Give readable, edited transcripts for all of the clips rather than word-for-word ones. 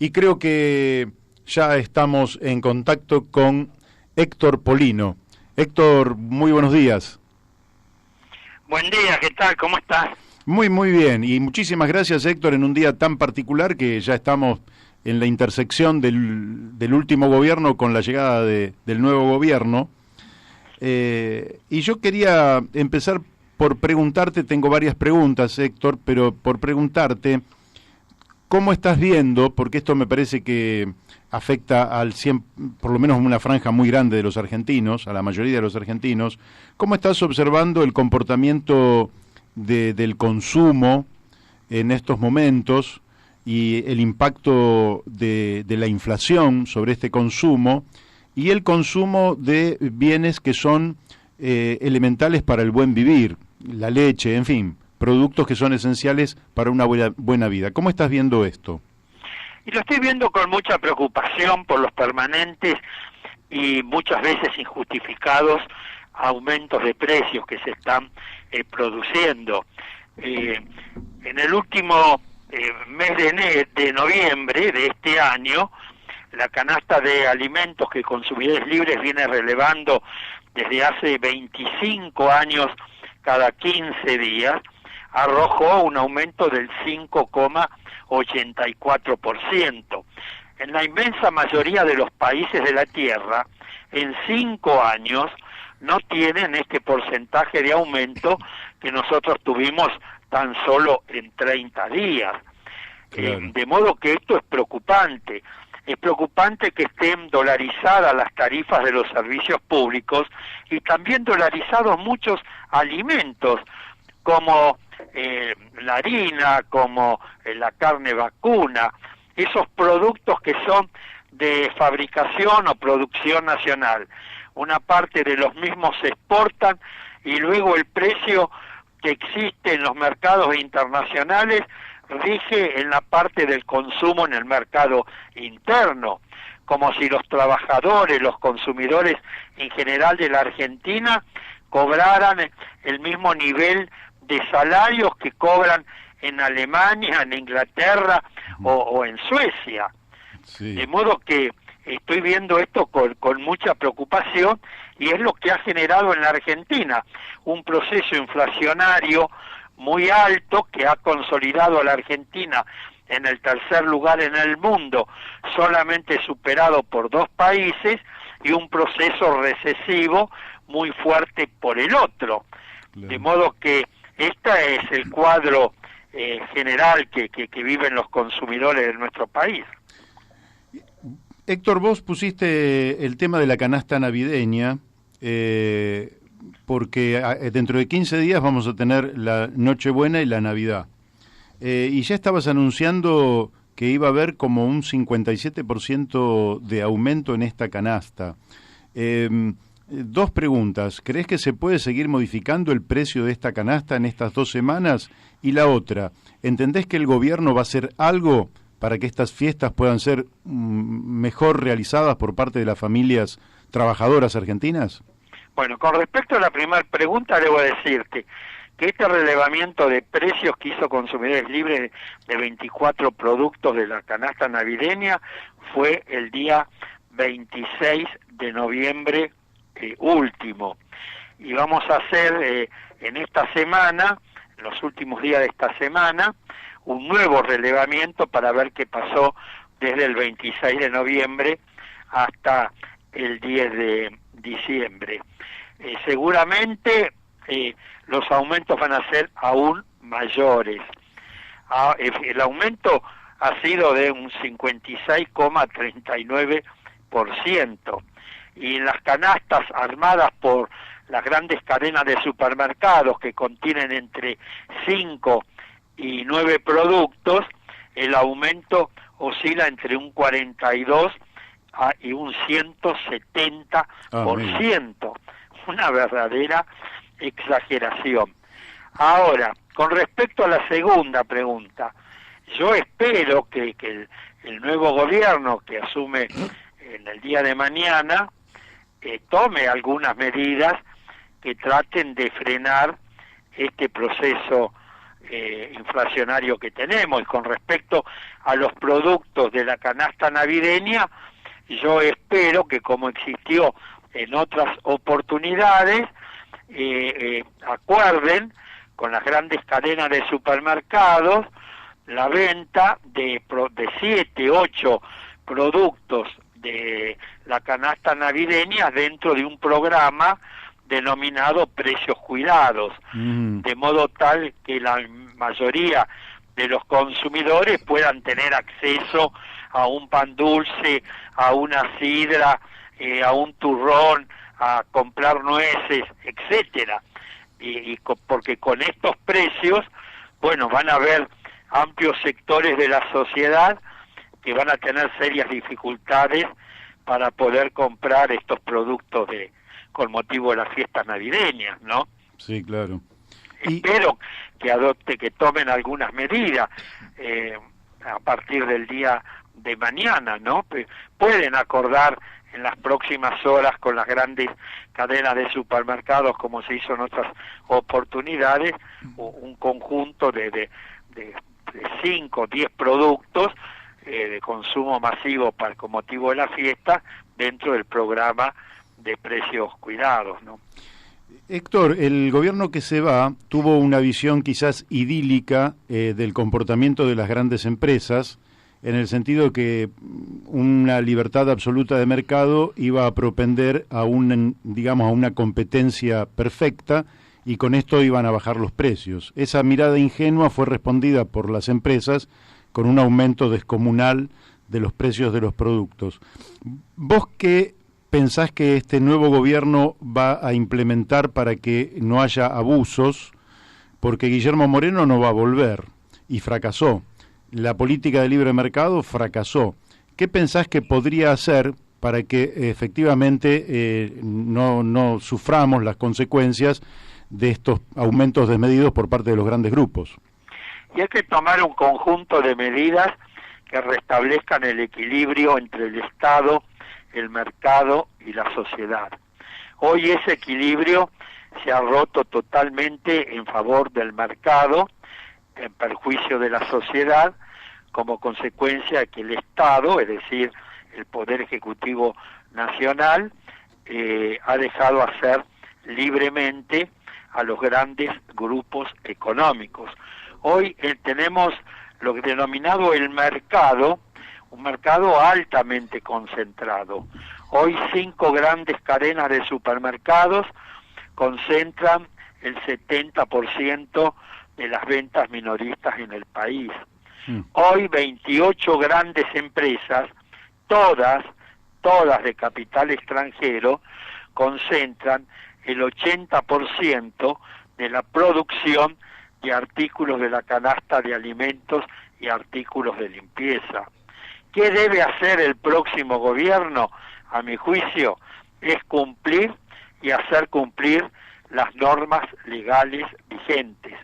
y creo que ya estamos en contacto con Héctor Polino. Héctor, muy buenos días. Buen día, ¿qué tal? ¿Cómo estás? Muy bien, y muchísimas gracias, Héctor, en un día tan particular que ya estamos en la intersección del último gobierno con la llegada del nuevo gobierno. Y yo quería empezar por preguntarte, tengo varias preguntas, Héctor, pero por preguntarte, ¿cómo estás viendo? Porque esto me parece que afecta al 100, por lo menos una franja muy grande de los argentinos, a la mayoría de los argentinos. ¿Cómo estás observando el comportamiento del consumo en estos momentos y el impacto de la inflación sobre este consumo y el consumo de bienes que son elementales para el buen vivir, la leche, en fin, productos que son esenciales para una buena vida? ¿Cómo estás viendo esto? Y lo estoy viendo con mucha preocupación por los permanentes y muchas veces injustificados aumentos de precios que se están produciendo. En el último mes de noviembre de este año, la canasta de alimentos que Consumidores Libres viene relevando desde hace 25 años cada 15 días, arrojó un aumento del 5,84%. En la inmensa mayoría de los países de la Tierra, en 5 años, no tienen este porcentaje de aumento que nosotros tuvimos tan solo en 30 días. Claro. De modo que esto es preocupante. Es preocupante que estén dolarizadas las tarifas de los servicios públicos y también dolarizados muchos alimentos, como la harina, como la carne vacuna, esos productos que son de fabricación o producción nacional. Una parte de los mismos se exportan y luego el precio que existe en los mercados internacionales rige en la parte del consumo en el mercado interno, como si los trabajadores, los consumidores en general de la Argentina cobraran el mismo nivel de salarios que cobran en Alemania, en Inglaterra o en Suecia. Sí. De modo que estoy viendo esto con mucha preocupación y es lo que ha generado en la Argentina un proceso inflacionario muy alto que ha consolidado a la Argentina en el tercer lugar en el mundo, solamente superado por 2 países, y un proceso recesivo muy fuerte por el otro. Claro. De modo que este es el cuadro general que viven los consumidores de nuestro país. Héctor, vos pusiste el tema de la canasta navideña, porque dentro de 15 días vamos a tener la Nochebuena y la Navidad. Y ya estabas anunciando que iba a haber como un 57% de aumento en esta canasta. 2 preguntas. ¿Crees que se puede seguir modificando el precio de esta canasta en estas 2 semanas? Y la otra, ¿entendés que el gobierno va a hacer algo para que estas fiestas puedan ser mejor realizadas por parte de las familias trabajadoras argentinas? Bueno, con respecto a la primera pregunta, debo decirte que este relevamiento de precios que hizo Consumidores Libres de 24 productos de la canasta navideña fue el día 26 de noviembre último. Y vamos a hacer en esta semana, en los últimos días de esta semana, un nuevo relevamiento para ver qué pasó desde el 26 de noviembre hasta el 10 de diciembre. Seguramente los aumentos van a ser aún mayores. El aumento ha sido de un 56,39%, y en las canastas armadas por las grandes cadenas de supermercados que contienen entre 5 y 9 productos, el aumento oscila entre un 42 y un 170%. Una verdadera exageración. Ahora, con respecto a la segunda pregunta, yo espero que el nuevo gobierno que asume en el día de mañana tome algunas medidas que traten de frenar este proceso inflacionario que tenemos. Y con respecto a los productos de la canasta navideña, yo espero que, como existió en otras oportunidades, acuerden con las grandes cadenas de supermercados la venta de 7, 8 productos de la canasta navideña dentro de un programa denominado Precios Cuidados, de modo tal que la mayoría de los consumidores puedan tener acceso a un pan dulce, a una sidra, a un turrón, a comprar nueces, etcétera. Porque con estos precios, bueno, van a haber amplios sectores de la sociedad que van a tener serias dificultades para poder comprar estos productos con motivo de las fiestas navideñas, ¿no? Sí, claro. Espero que tomen algunas medidas a partir del día de mañana, ¿no? Pueden acordar en las próximas horas con las grandes cadenas de supermercados, como se hizo en otras oportunidades, un conjunto de 5 o 10 productos de consumo masivo con motivo de la fiesta dentro del programa de Precios Cuidados, ¿no? Héctor, el gobierno que se va tuvo una visión quizás idílica del comportamiento de las grandes empresas, en el sentido que una libertad absoluta de mercado iba a propender a una competencia perfecta, y con esto iban a bajar los precios. Esa mirada ingenua fue respondida por las empresas con un aumento descomunal de los precios de los productos. ¿Vos qué pensás que este nuevo gobierno va a implementar para que no haya abusos? Porque Guillermo Moreno no va a volver, y fracasó. La política de libre mercado fracasó. ¿Qué pensás que podría hacer para que efectivamente no suframos las consecuencias de estos aumentos desmedidos por parte de los grandes grupos? Y hay que tomar un conjunto de medidas que restablezcan el equilibrio entre el Estado, el mercado y la sociedad. Hoy ese equilibrio se ha roto totalmente en favor del mercado, en perjuicio de la sociedad, como consecuencia de que el Estado, es decir, el Poder Ejecutivo Nacional, ha dejado hacer libremente a los grandes grupos económicos. Hoy tenemos lo que denominado el mercado, un mercado altamente concentrado. Hoy 5 grandes cadenas de supermercados concentran el 70% de las ventas minoristas en el país. Hoy 28 grandes empresas, todas de capital extranjero, concentran el 80% de la producción de artículos de la canasta de alimentos y artículos de limpieza. ¿Qué debe hacer el próximo gobierno? A mi juicio, es cumplir y hacer cumplir las normas legales vigentes.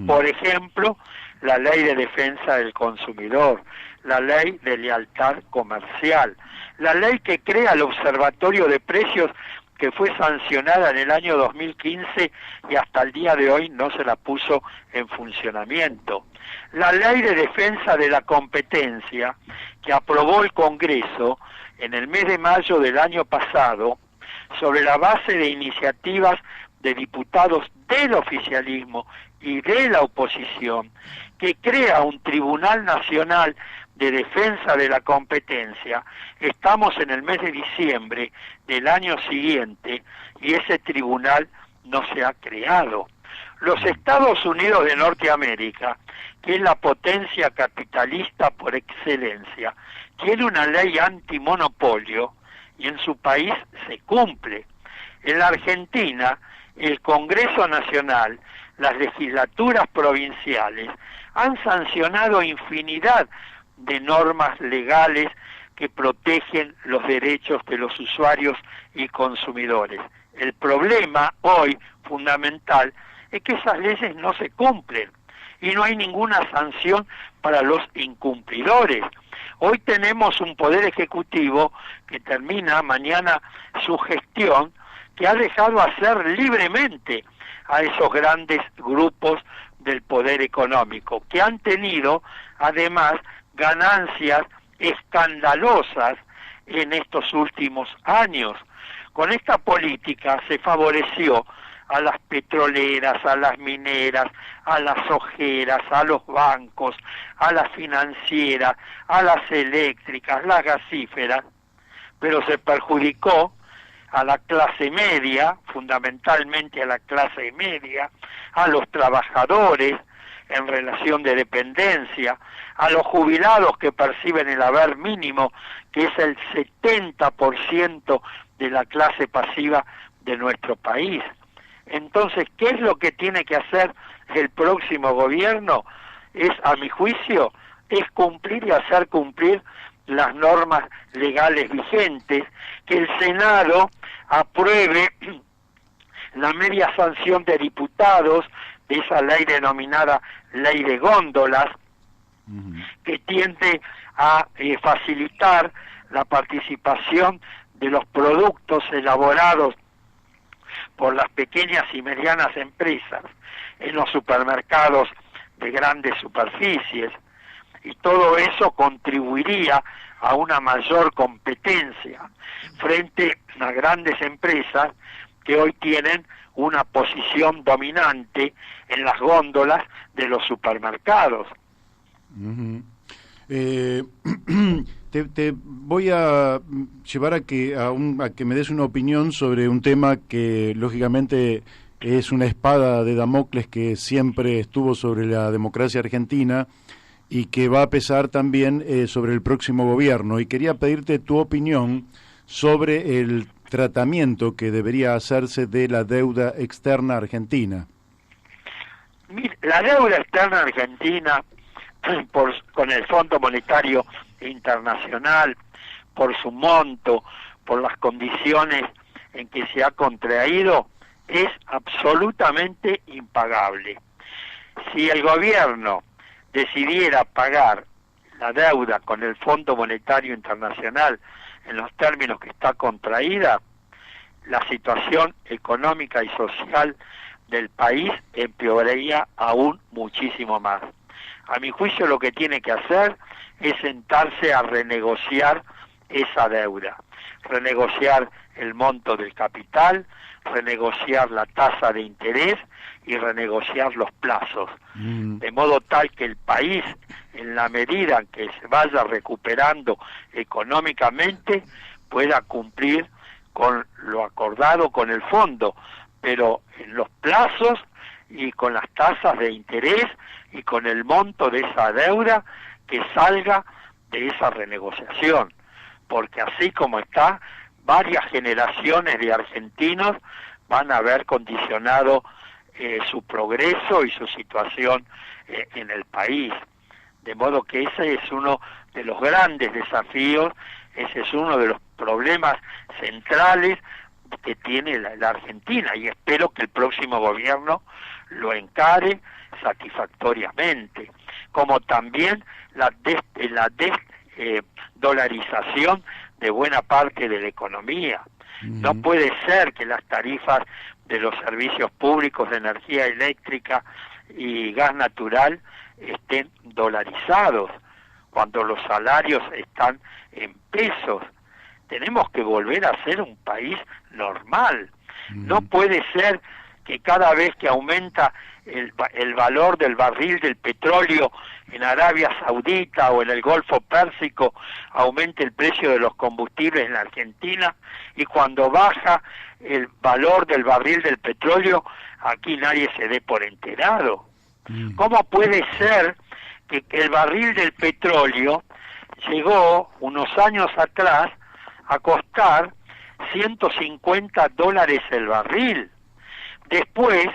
Por ejemplo, la Ley de Defensa del Consumidor, la Ley de Lealtad Comercial, la ley que crea el Observatorio de Precios, que fue sancionada en el año 2015 y hasta el día de hoy no se la puso en funcionamiento. La Ley de Defensa de la Competencia, que aprobó el Congreso en el mes de mayo del año pasado, sobre la base de iniciativas de diputados del oficialismo y de la oposición, que crea un Tribunal Nacional de Defensa de la Competencia. Estamos en el mes de diciembre del año siguiente y ese tribunal no se ha creado. Los Estados Unidos de Norteamérica, que es la potencia capitalista por excelencia, tiene una ley antimonopolio y en su país se cumple. En la Argentina, el Congreso Nacional, las legislaturas provinciales han sancionado infinidad de normas legales que protegen los derechos de los usuarios y consumidores. El problema hoy fundamental es que esas leyes no se cumplen y no hay ninguna sanción para los incumplidores. Hoy tenemos un poder ejecutivo que termina mañana su gestión, que ha dejado hacer libremente a esos grandes grupos del poder económico, que han tenido además ganancias escandalosas en estos últimos años. Con esta política se favoreció a las petroleras, a las mineras, a las ojeras, a los bancos, a las financieras, a las eléctricas, las gasíferas, pero se perjudicó a la clase media, fundamentalmente a la clase media, a los trabajadores en relación de dependencia, a los jubilados que perciben el haber mínimo, que es el 70% de la clase pasiva de nuestro país. Entonces, ¿qué es lo que tiene que hacer el próximo gobierno? Es, a mi juicio, es cumplir y hacer cumplir las normas legales vigentes, que el Senado apruebe la media sanción de diputados de esa ley denominada ley de góndolas, que tiende a facilitar la participación de los productos elaborados por las pequeñas y medianas empresas en los supermercados de grandes superficies, y todo eso contribuiría a una mayor competencia frente a grandes empresas que hoy tienen una posición dominante en las góndolas de los supermercados. Te voy a llevar a que me des una opinión sobre un tema que lógicamente es una espada de Damocles que siempre estuvo sobre la democracia argentina y que va a pesar también sobre el próximo gobierno, y quería pedirte tu opinión sobre el tratamiento que debería hacerse de la deuda externa argentina. Mire, la deuda externa argentina, con el Fondo Monetario Internacional, por su monto, por las condiciones en que se ha contraído, es absolutamente impagable. Si el gobierno decidiera pagar la deuda con el Fondo Monetario Internacional en los términos que está contraída, la situación económica y social del país empeoraría aún muchísimo más. A mi juicio, lo que tiene que hacer es sentarse a renegociar esa deuda, renegociar el monto del capital, renegociar la tasa de interés y renegociar los plazos, de modo tal que el país, en la medida en que se vaya recuperando económicamente, pueda cumplir con lo acordado con el fondo, pero en los plazos y con las tasas de interés y con el monto de esa deuda que salga de esa renegociación, porque así como está, varias generaciones de argentinos van a haber condicionado su progreso y su situación en el país. De modo que ese es uno de los grandes desafíos, ese es uno de los problemas centrales que tiene la Argentina, y espero que el próximo gobierno lo encare satisfactoriamente, como también la desdolarización de buena parte de la economía. No puede ser que las tarifas de los servicios públicos de energía eléctrica y gas natural estén dolarizados cuando los salarios están en pesos. Tenemos que volver a ser un país normal. No puede ser que cada vez que aumenta el valor del barril del petróleo en Arabia Saudita o en el Golfo Pérsico, aumente el precio de los combustibles en la Argentina, y cuando baja el valor del barril del petróleo, aquí nadie se dé por enterado. ¿Cómo puede ser que el barril del petróleo llegó unos años atrás a costar $150 el barril? Después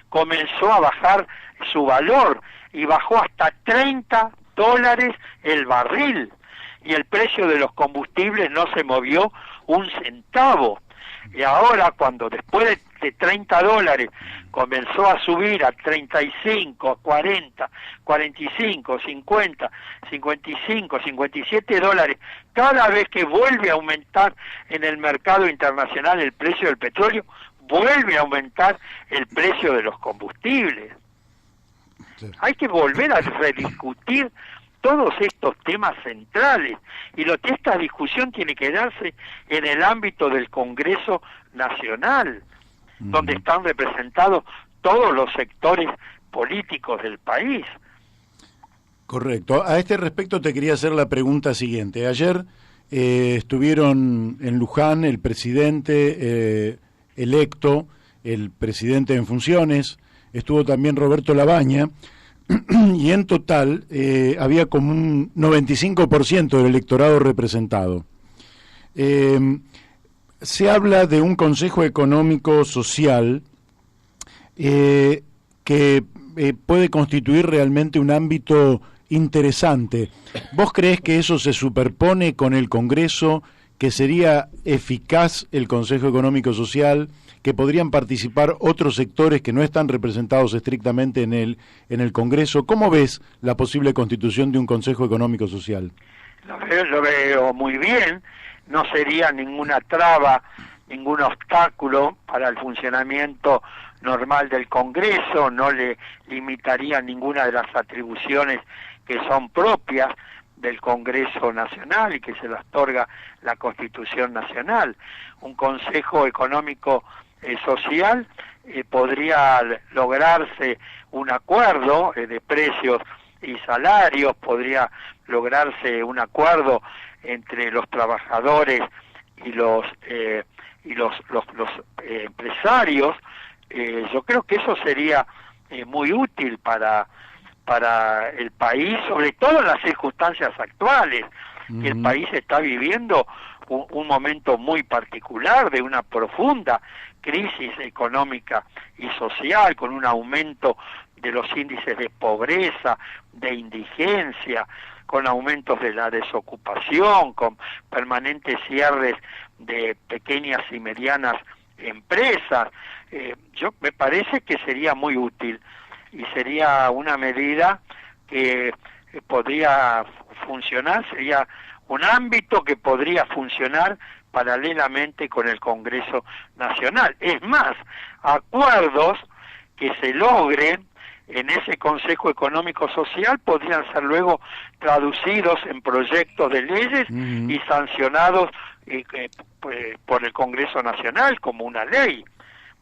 comenzó a bajar su valor y bajó hasta $30 el barril, y el precio de los combustibles no se movió un centavo. Y ahora, cuando después de $30 comenzó a subir a 35, a 40, 45, 50, 55, $57, cada vez que vuelve a aumentar en el mercado internacional el precio del petróleo, vuelve a aumentar el precio de los combustibles. Sí. Hay que volver a rediscutir todos estos temas centrales, y esta discusión tiene que darse en el ámbito del Congreso Nacional, donde están representados todos los sectores políticos del país. Correcto. A este respecto te quería hacer la pregunta siguiente. Ayer estuvieron en Luján el presidente electo, el presidente en funciones, estuvo también Roberto Labaña, y en total había como un 95% del electorado representado. Se habla de un Consejo Económico Social que puede constituir realmente un ámbito interesante. ¿Vos creés que eso se superpone con el Congreso, que sería eficaz el Consejo Económico Social, que podrían participar otros sectores que no están representados estrictamente en el Congreso? ¿Cómo ves la posible constitución de un Consejo Económico Social? Lo veo muy bien, no sería ninguna traba, ningún obstáculo para el funcionamiento normal del Congreso, no le limitaría ninguna de las atribuciones que son propias del Congreso Nacional y que se las otorga la Constitución Nacional. Un Consejo Económico Social podría lograrse un acuerdo de precios y salarios, podría lograrse un acuerdo entre los trabajadores y los empresarios. Yo creo que eso sería muy útil para el país, sobre todo en las circunstancias actuales, que el país está viviendo un momento muy particular de una profunda crisis económica y social, con un aumento de los índices de pobreza, de indigencia, con aumentos de la desocupación, con permanentes cierres de pequeñas y medianas empresas. Me parece que sería muy útil y sería una medida que podría funcionar, sería un ámbito que podría funcionar paralelamente con el Congreso Nacional. Es más, acuerdos que se logren en ese Consejo Económico Social podrían ser luego traducidos en proyectos de leyes y sancionados por el Congreso Nacional como una ley.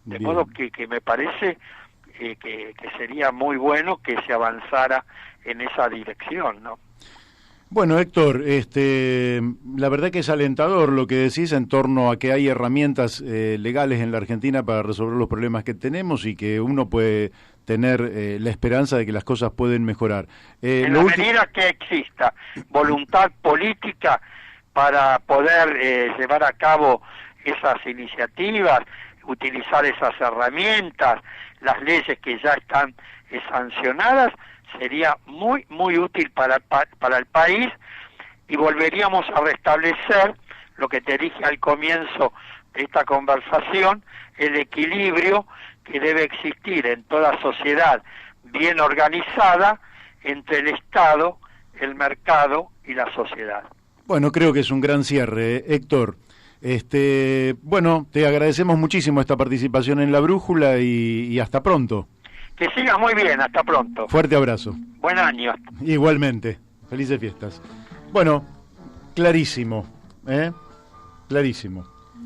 De modo que me parece que sería muy bueno que se avanzara en esa dirección, ¿no? Bueno, Héctor, la verdad que es alentador lo que decís en torno a que hay herramientas legales en la Argentina para resolver los problemas que tenemos y que uno puede tener la esperanza de que las cosas pueden mejorar. En la medida que exista voluntad política para poder llevar a cabo esas iniciativas, utilizar esas herramientas, las leyes que ya están sancionadas, sería muy, muy útil para el país, y volveríamos a restablecer lo que te dije al comienzo de esta conversación, el equilibrio que debe existir en toda sociedad bien organizada entre el Estado, el mercado y la sociedad. Bueno, creo que es un gran cierre, Héctor. Bueno, te agradecemos muchísimo esta participación en La Brújula y hasta pronto. Que sigas muy bien, hasta pronto. Fuerte abrazo. Buen año. Igualmente, felices fiestas. Bueno, clarísimo, clarísimo.